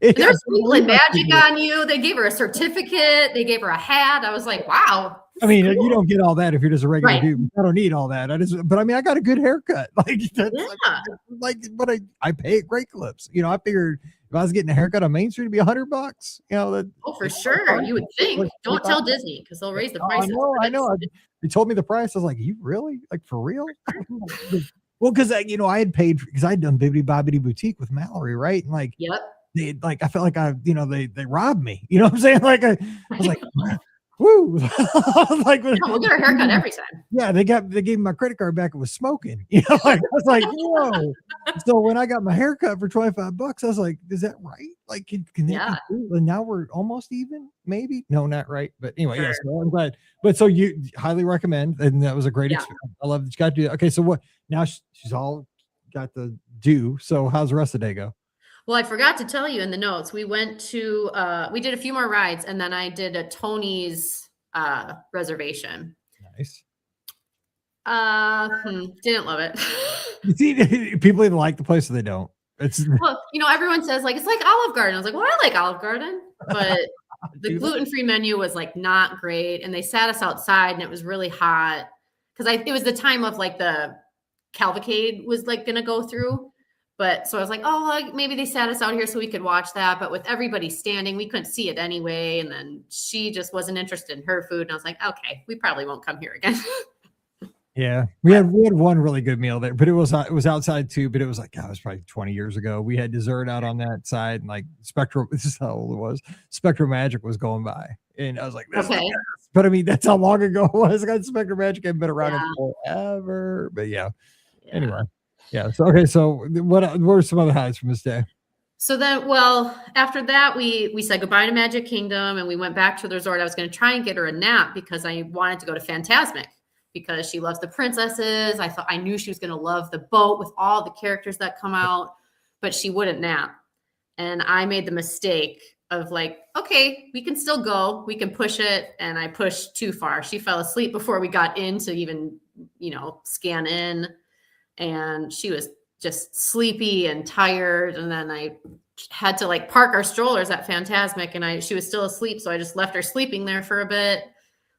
They're sprinkling magic on you. They gave her a certificate. They gave her a hat. I was like, wow, I mean, you don't get all that if you're just a regular Right. dude. I don't need all that. But I mean, I got a good haircut. Like that's Yeah. but I pay at Great Clips. I figured if I was getting a haircut on Main Street, it'd be $100. Oh, for sure. You would think. Don't tell Disney because they'll raise the prices. I know. They told me the price. I was like, "You really? Like for real?" Well, because I had paid because I'd done Bibbidi Bobbidi Boutique with Mallory, right? And like, Yep. I felt like they robbed me. You know what I'm saying? Like I was like, woo! Like we'll get our haircut every time. Yeah, they gave me my credit card back. It was smoking. Like I was like, whoa. So when I got my haircut for $25, I was like, is that right? Like, can that be cool? And now we're almost even, maybe. No, not right. But anyway, yes, I'm glad. But so you highly recommend, and that was a great experience. I love that you got to do that. Okay, so what now? She's all got the do. So how's the rest of the day go? Well, I forgot to tell you in the notes, we went to, we did a few more rides, and then I did a Tony's reservation. Nice. Didn't love it. You see, people either like the place or they don't. Well, everyone says like, it's like Olive Garden. I was like, well, I like Olive Garden, but the gluten-free menu was like not great. And they sat us outside and it was really hot. Cause it was the time of like the cavalcade was like going to go through. But so I was like, oh, like maybe they sat us out here so we could watch that. But with everybody standing, we couldn't see it anyway. And then she just wasn't interested in her food. And I was like, okay, we probably won't come here again. Yeah, we had one really good meal there, but it was outside too. But it was like, it was probably 20 years ago. We had dessert out on that side, and like Spectrum. This is how old it was. Spectrum Magic was going by, and I was like, okay. But I mean, that's how long ago it was. I got Spectrum Magic had been around forever. But anyway, So okay, so what were some other highlights from this day? So then, after that, we said goodbye to Magic Kingdom, and we went back to the resort. I was going to try and get her a nap because I wanted to go to Fantasmic, because she loves the princesses. I knew she was going to love the boat with all the characters that come out, but she wouldn't nap. And I made the mistake of like, okay, we can still go. We can push it. And I pushed too far. She fell asleep before we got in to even, scan in. And she was just sleepy and tired. And then I had to like park our strollers at Fantasmic, and she was still asleep. So I just left her sleeping there for a bit.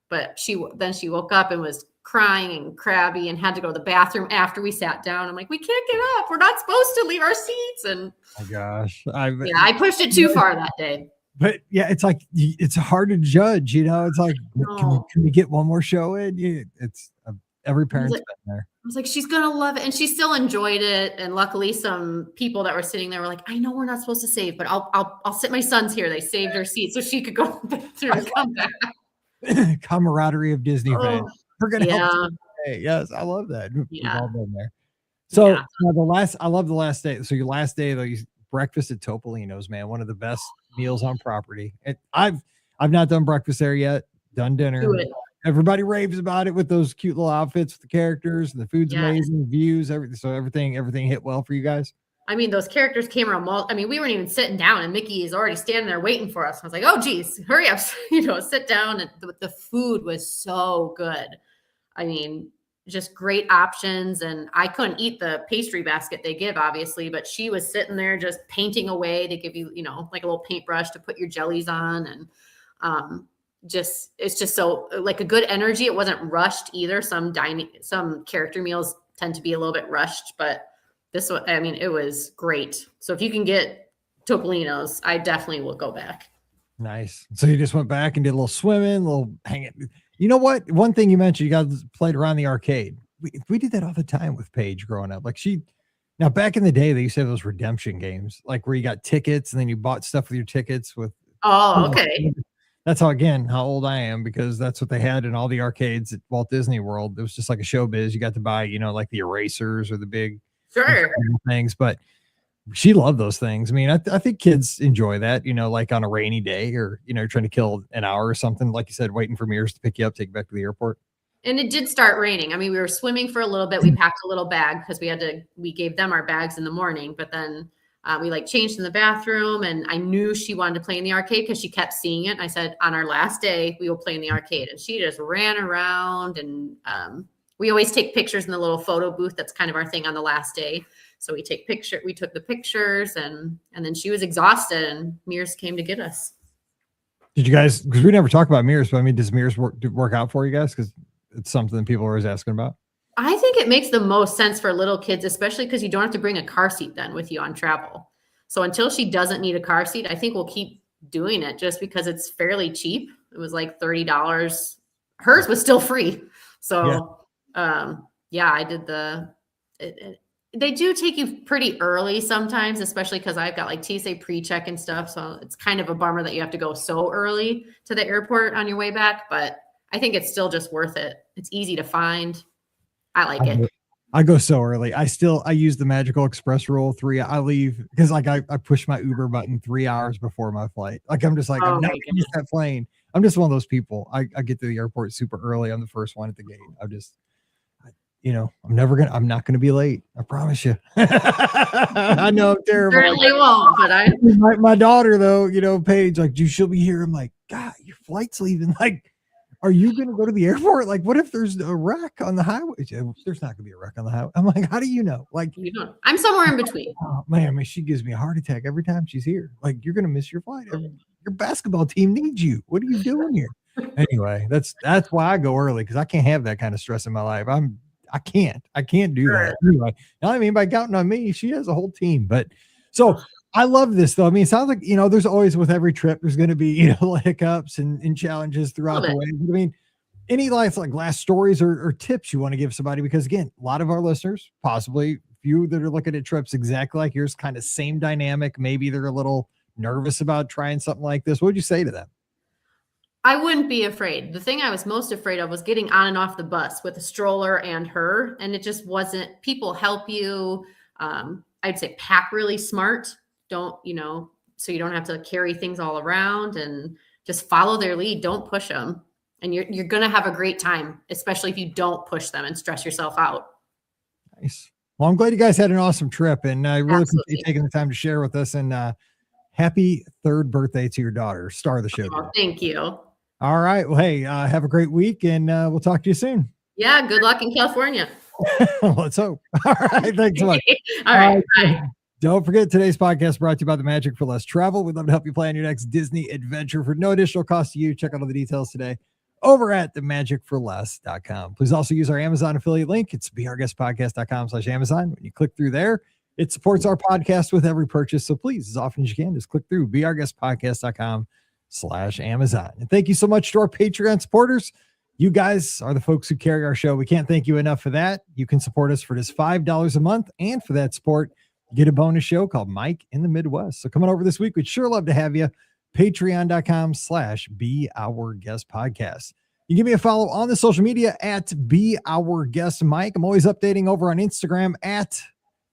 But she woke up and was crying and crabby and had to go to the bathroom after we sat down. I'm like, we can't get up. We're not supposed to leave our seats. And oh my gosh, I pushed it too far that day. But it's like, it's hard to judge. It's like, can we get one more show in? It's every parent's been there. I was like, she's gonna love it, and she still enjoyed it. And luckily, some people that were sitting there were like, I know we're not supposed to save, but I'll sit my son's here. They saved her seat so she could go through and come back. Camaraderie of Disney fans. We're gonna help. Yes, I love that. We've all been there. So I love the last day. So your last day though, breakfast at Topolino's, man, one of the best meals on property. I've not done breakfast there yet. Done dinner. Do it. Everybody raves about it with those cute little outfits with the characters, and the food's amazing, views, everything. So everything hit well for you guys. I mean, those characters came around. We weren't even sitting down, and Mickey is already standing there waiting for us. I was like, oh, geez, hurry up, sit down. And the food was so good. I mean, just great options. And I couldn't eat the pastry basket they give, obviously, but she was sitting there just painting away. They give you, like a little paintbrush to put your jellies on. And it's just so like a good energy. It wasn't rushed either. Some character meals tend to be a little bit rushed, but this one, it was great. So if you can get Topolino's, I definitely will go back. Nice. So you just went back and did a little swimming, a little hanging. You know what? One thing you mentioned, you guys played around the arcade. We did that all the time with Paige growing up. Like now back in the day, they used to have those redemption games, like where you got tickets and then you bought stuff with your tickets with. Oh, okay. That's how old I am, because that's what they had in all the arcades at Walt Disney World. It was just like a showbiz. You got to buy, like the erasers or the big things, but she loved those things. I mean, I think kids enjoy that, like on a rainy day or, trying to kill an hour or something, like you said, waiting for Mears to pick you up, take you back to the airport. And it did start raining. We were swimming for a little bit. We packed a little bag because we gave them our bags in the morning, but then we changed in the bathroom, and I knew she wanted to play in the arcade because she kept seeing it. And I said, on our last day, we will play in the arcade. And she just ran around, and we always take pictures in the little photo booth. That's kind of our thing on the last day. So we took the pictures, and then she was exhausted, and Mears came to get us. Did you guys, because we never talk about mirrors, but I mean, does mirrors work out for you guys? Because it's something people are always asking about. I think it makes the most sense for little kids, especially because you don't have to bring a car seat then with you on travel. So until she doesn't need a car seat, I think we'll keep doing it just because it's fairly cheap. It was like $30. Hers was still free. So, yeah, I did they do take you pretty early sometimes, especially because I've got like TSA pre-check and stuff. So it's kind of a bummer that you have to go so early to the airport on your way back, but I think it's still just worth it. It's easy to find. I like it. I go so early. I use the Magical Express rule. I leave because like I push my Uber button 3 hours before my flight. Like I'm just like, I'm not gonna miss that plane. I'm just one of those people. I get to the airport super early. I'm the first one at the gate. I'm not gonna be late. I promise you. I know I'm terrible. Certainly won't, but my daughter though, Paige, like, she'll be here. I'm like, God, your flight's leaving. Like, are you going to go to the airport? Like, what if there's a wreck on the highway? There's not going to be a wreck on the highway. I'm like, how do you know? Like, you don't. I'm somewhere in between. Oh, man, I mean, she gives me a heart attack every time she's here. Like, you're going to miss your flight. Your basketball team needs you. What are you doing here? Anyway, that's why I go early, because I can't have that kind of stress in my life. I can't do that. Anyway, I mean, by counting on me, she has a whole team. But so I love this though. I mean, it sounds like, there's always, with every trip, there's going to be, hiccups and challenges throughout the way. I mean, any like last stories or tips you want to give somebody? Because again, a lot of our listeners, possibly few that are looking at trips exactly like yours, kind of same dynamic. Maybe they're a little nervous about trying something like this. What would you say to them? I wouldn't be afraid. The thing I was most afraid of was getting on and off the bus with a stroller and her. And it just wasn't. People help you. I'd say pack really smart. Don't, so you don't have to carry things all around, and just follow their lead. Don't push them. And you're going to have a great time, especially if you don't push them and stress yourself out. Nice. Well, I'm glad you guys had an awesome trip, and I really appreciate taking the time to share with us. And happy 3rd birthday to your daughter, star of the show. Oh, thank you. All right. Well, hey, have a great week, and we'll talk to you soon. Yeah. Good luck in California. Let's hope. All right. Thanks so much. All right. Bye. Don't forget, today's podcast brought to you by the Magic for Less Travel. We'd love to help you plan your next Disney adventure for no additional cost to you. Check out all the details today over at themagicforless.com. Please also use our Amazon affiliate link. It's beourguestpodcast.com/Amazon. When you click through there, it supports our podcast with every purchase. So please, as often as you can, just click through beourguestpodcast.com/Amazon. And thank you so much to our Patreon supporters. You guys are the folks who carry our show. We can't thank you enough for that. You can support us for just $5 a month. And for that support, you get a bonus show called Mike in the Midwest. So coming over this week, we'd sure love to have you. Patreon.com/beourguestpodcast. You give me a follow on the social media at beourguestmike. I'm always updating over on Instagram at,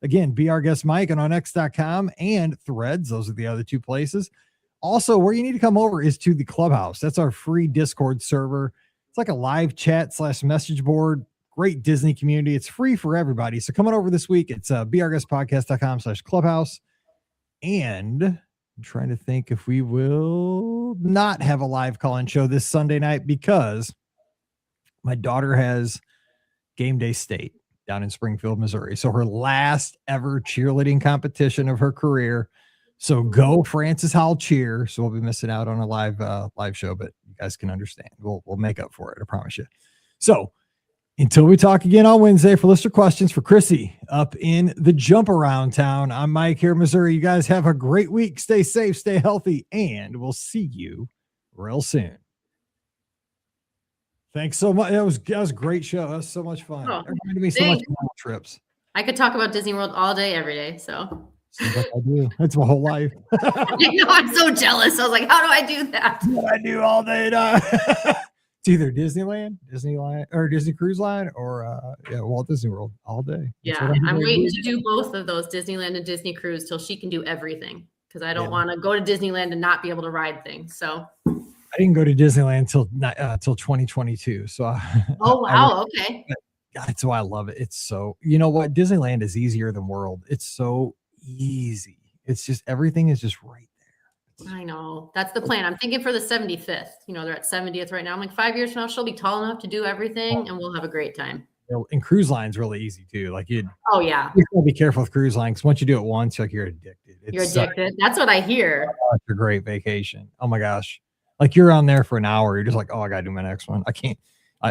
again, beourguestmike, and on x.com and Threads. Those are the other 2 places. Also, where you need to come over is to the Clubhouse. That's our free Discord server. It's like a live chat / message board. Great Disney community. It's free for everybody. So coming over this week, it's beourguestpodcast.com/clubhouse. And I'm trying to think if we will not have a live call-in show this Sunday night, because my daughter has game day state down in Springfield, Missouri. So her last ever cheerleading competition of her career. So go Francis Howell cheer. So we'll be missing out on a live show, but you guys can understand. We'll make up for it. I promise you. So until we talk again on Wednesday, for listener questions for Krissy up in the jump around town, I'm Mike here in Missouri. You guys have a great week. Stay safe, stay healthy, and we'll see you real soon. Thanks so much. That was a great show. That was so much fun. It reminded me so much of my trips. I could talk about Disney World all day, every day. So seems like I do. That's my whole life. I'm so jealous. I was like, how do I do that? That's what I do all day. It's either Disneyland, or Disney Cruise Line, or Walt Disney World all day. Yeah, I'm waiting to do both of those, Disneyland and Disney Cruise, till she can do everything, because I don't want to go to Disneyland and not be able to ride things. So I didn't go to Disneyland till 2022. So okay. That's why I love it. It's so, you know what? Disneyland is easier than World. It's so easy. It's just, everything is just right there. I know. That's the plan. I'm thinking for the 75th. They're at 70th right now. I'm like, 5 years from now, she'll be tall enough to do everything, and we'll have a great time. And cruise line's really easy too. Like you gotta be careful with cruise line, because once you do it once, you're addicted. You're addicted. That's what I hear. It's a great vacation. Oh my gosh. Like you're on there for an hour. You're just like, oh, I gotta do my next one. I can't.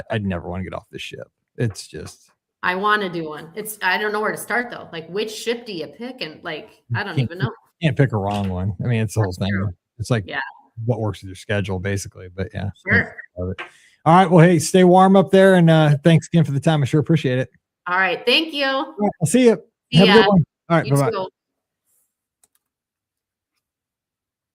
I'd never want to get off this ship. It's just. I want to do one. I don't know where to start though. Like which ship do you pick? And like, I don't even know. Can't pick a wrong one. I mean, it's the whole thing. True. It's like Yeah. what works with your schedule, basically. But yeah. Sure. All right. Well, hey, stay warm up there, and thanks again for the time. I sure appreciate it. All right. Thank you. All right, I'll see you. See Have a ya. good one. All right. You Bye-bye. too.